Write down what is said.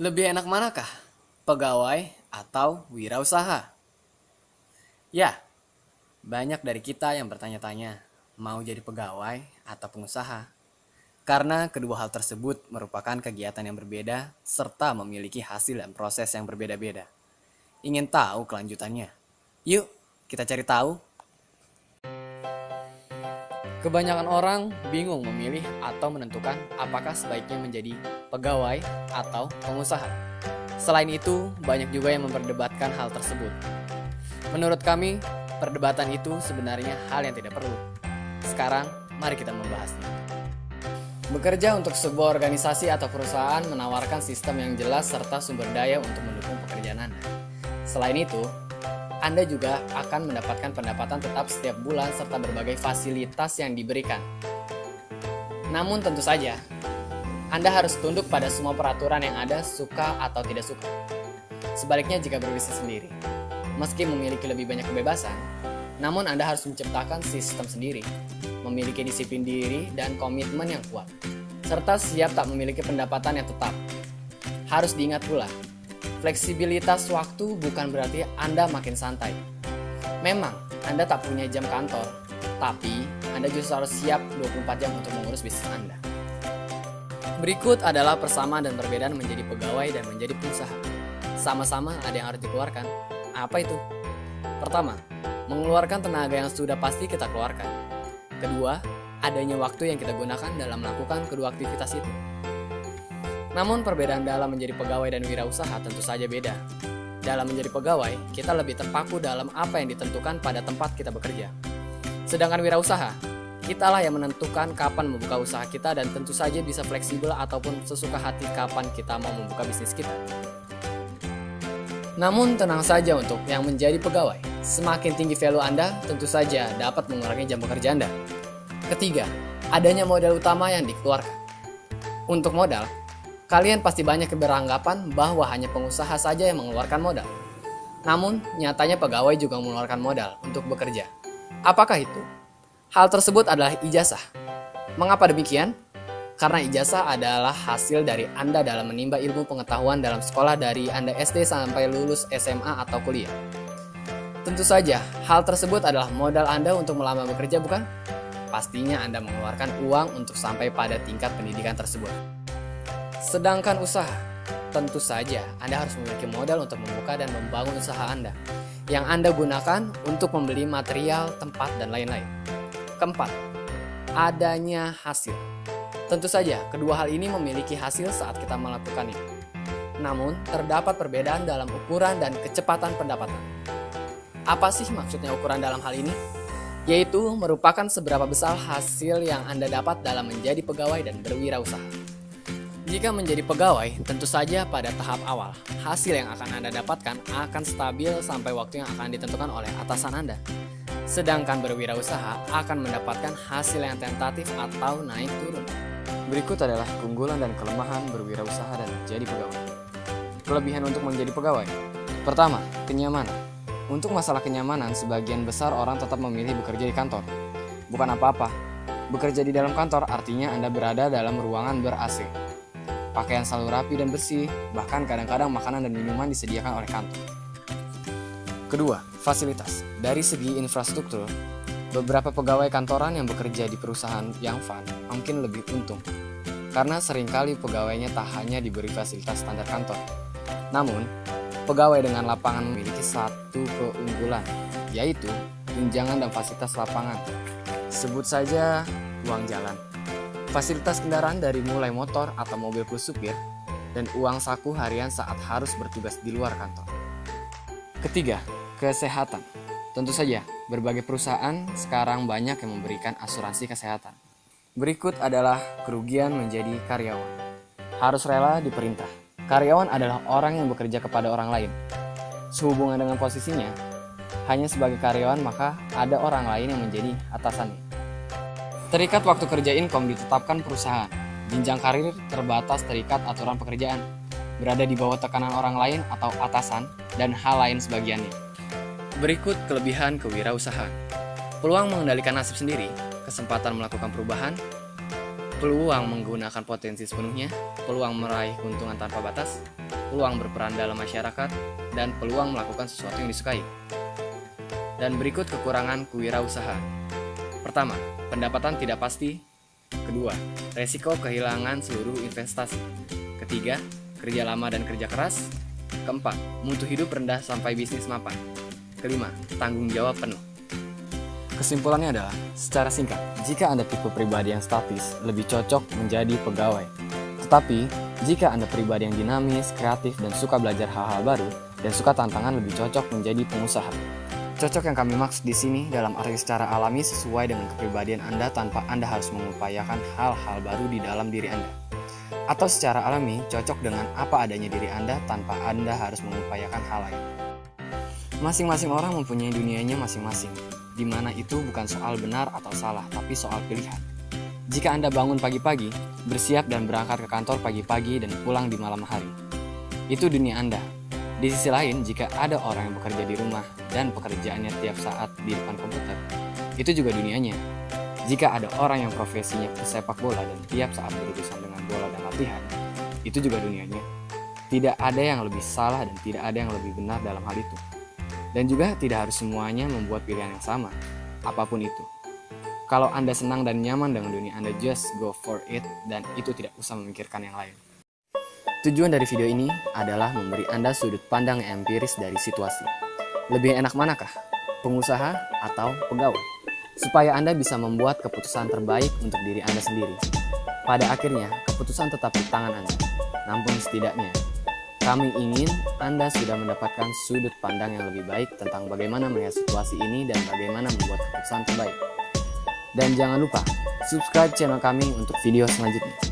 Lebih enak manakah? Pegawai atau wirausaha? Ya, banyak dari kita yang bertanya-tanya, mau jadi pegawai atau pengusaha? Karena kedua hal tersebut merupakan kegiatan yang berbeda serta memiliki hasil dan proses yang berbeda-beda. Ingin tahu kelanjutannya? Yuk, kita cari tahu. Kebanyakan orang bingung memilih atau menentukan apakah sebaiknya menjadi pegawai atau pengusaha. Selain itu, banyak juga yang memperdebatkan hal tersebut. Menurut kami, perdebatan itu sebenarnya hal yang tidak perlu. Sekarang, mari kita membahasnya. Bekerja untuk sebuah organisasi atau perusahaan menawarkan sistem yang jelas serta sumber daya untuk mendukung pekerjaan Anda. Selain itu, Anda juga akan mendapatkan pendapatan tetap setiap bulan serta berbagai fasilitas yang diberikan. Namun tentu saja, Anda harus tunduk pada semua peraturan yang ada, suka atau tidak suka. Sebaliknya jika berbisnis sendiri, meski memiliki lebih banyak kebebasan, namun Anda harus menciptakan sistem sendiri, memiliki disiplin diri dan komitmen yang kuat, serta siap tak memiliki pendapatan yang tetap. Harus diingat pula, fleksibilitas waktu bukan berarti Anda makin santai. Memang, Anda tak punya jam kantor, tapi Anda justru harus siap 24 jam untuk mengurus bisnis Anda. Berikut adalah persamaan dan perbedaan menjadi pegawai dan menjadi pengusaha. Sama-sama ada yang harus dikeluarkan. Apa itu? Pertama, mengeluarkan tenaga yang sudah pasti kita keluarkan. Kedua, adanya waktu yang kita gunakan dalam melakukan kedua aktivitas itu. Namun perbedaan dalam menjadi pegawai dan wirausaha tentu saja beda. Dalam menjadi pegawai, kita lebih terpaku dalam apa yang ditentukan pada tempat kita bekerja. Sedangkan wirausaha, kitalah yang menentukan kapan membuka usaha kita dan tentu saja bisa fleksibel ataupun sesuka hati kapan kita mau membuka bisnis kita. Namun tenang saja untuk yang menjadi pegawai. Semakin tinggi value Anda, tentu saja dapat mengurangi jam bekerja Anda. Ketiga, adanya modal utama yang dikeluarkan. Untuk modal, kalian pasti banyak yang beranggapan bahwa hanya pengusaha saja yang mengeluarkan modal. Namun, nyatanya pegawai juga mengeluarkan modal untuk bekerja. Apakah itu? Hal tersebut adalah ijazah. Mengapa demikian? Karena ijazah adalah hasil dari Anda dalam menimba ilmu pengetahuan dalam sekolah dari Anda SD sampai lulus SMA atau kuliah. Tentu saja, hal tersebut adalah modal Anda untuk melamar bekerja, bukan? Pastinya Anda mengeluarkan uang untuk sampai pada tingkat pendidikan tersebut. Sedangkan usaha, tentu saja Anda harus memiliki modal untuk membuka dan membangun usaha Anda, yang Anda gunakan untuk membeli material, tempat, dan lain-lain. Keempat, adanya hasil. Tentu saja, kedua hal ini memiliki hasil saat kita melakukannya. Namun, terdapat perbedaan dalam ukuran dan kecepatan pendapatan. Apa sih maksudnya ukuran dalam hal ini? Yaitu merupakan seberapa besar hasil yang Anda dapat dalam menjadi pegawai dan berwirausaha. Jika menjadi pegawai, tentu saja pada tahap awal, hasil yang akan Anda dapatkan akan stabil sampai waktu yang akan ditentukan oleh atasan Anda. Sedangkan berwirausaha akan mendapatkan hasil yang tentatif atau naik turun. Berikut adalah keunggulan dan kelemahan berwirausaha dan menjadi pegawai. Kelebihan untuk menjadi pegawai. Pertama, kenyamanan. Untuk masalah kenyamanan, sebagian besar orang tetap memilih bekerja di kantor. Bukan apa-apa, bekerja di dalam kantor artinya Anda berada dalam ruangan ber-AC. Pakaian selalu rapi dan bersih, bahkan kadang-kadang makanan dan minuman disediakan oleh kantor. Kedua, fasilitas. Dari segi infrastruktur, beberapa pegawai kantoran yang bekerja di perusahaan yang fun mungkin lebih untung, karena seringkali pegawainya tak hanya diberi fasilitas standar kantor. Namun, pegawai dengan lapangan memiliki satu keunggulan, yaitu tunjangan dan fasilitas lapangan. Sebut saja uang jalan, fasilitas kendaraan dari mulai motor atau mobil plus supir, dan uang saku harian saat harus bertugas di luar kantor. Ketiga, kesehatan. Tentu saja, berbagai perusahaan sekarang banyak yang memberikan asuransi kesehatan. Berikut adalah kerugian menjadi karyawan. Harus rela diperintah. Karyawan adalah orang yang bekerja kepada orang lain. Sehubungan dengan posisinya, hanya sebagai karyawan maka ada orang lain yang menjadi atasannya. Terikat waktu kerja income ditetapkan perusahaan. Jenjang karir terbatas terikat aturan pekerjaan. Berada di bawah tekanan orang lain atau atasan dan hal lain sebagiannya. Berikut kelebihan kewirausahaan. Peluang mengendalikan nasib sendiri, kesempatan melakukan perubahan, peluang menggunakan potensi sepenuhnya, peluang meraih keuntungan tanpa batas, peluang berperan dalam masyarakat, dan peluang melakukan sesuatu yang disukai. Dan berikut kekurangan kewirausahaan. Pertama, pendapatan tidak pasti. Kedua, resiko kehilangan seluruh investasi. Ketiga, kerja lama dan kerja keras. Keempat, mutu hidup rendah sampai bisnis mapan. Kelima, tanggung jawab penuh. Kesimpulannya adalah, secara singkat, jika Anda tipe pribadi yang statis, lebih cocok menjadi pegawai. Tetapi, jika Anda pribadi yang dinamis, kreatif, dan suka belajar hal-hal baru, dan suka tantangan, lebih cocok menjadi pengusaha. Cocok yang kami maksud di sini dalam arti secara alami sesuai dengan kepribadian Anda tanpa Anda harus mengupayakan hal-hal baru di dalam diri Anda. Atau secara alami, cocok dengan apa adanya diri Anda tanpa Anda harus mengupayakan hal lain. Masing-masing orang mempunyai dunianya masing-masing, di mana itu bukan soal benar atau salah, tapi soal pilihan. Jika Anda bangun pagi-pagi, bersiap dan berangkat ke kantor pagi-pagi dan pulang di malam hari, itu dunia Anda. Di sisi lain, jika ada orang yang bekerja di rumah dan pekerjaannya tiap saat di depan komputer, itu juga dunianya. Jika ada orang yang profesinya pesepak bola dan tiap saat berurusan dengan bola dan latihan, itu juga dunianya. Tidak ada yang lebih salah dan tidak ada yang lebih benar dalam hal itu. Dan juga tidak harus semuanya membuat pilihan yang sama, apapun itu. Kalau Anda senang dan nyaman dengan dunia Anda, just go for it, dan itu tidak usah memikirkan yang lain. Tujuan dari video ini adalah memberi Anda sudut pandang yang empiris dari situasi. Lebih enak manakah? Pengusaha atau pegawai? Supaya Anda bisa membuat keputusan terbaik untuk diri Anda sendiri. Pada akhirnya, keputusan tetap di tangan Anda. Namun setidaknya, kami ingin Anda sudah mendapatkan sudut pandang yang lebih baik tentang bagaimana melihat situasi ini dan bagaimana membuat keputusan terbaik. Dan jangan lupa, subscribe channel kami untuk video selanjutnya.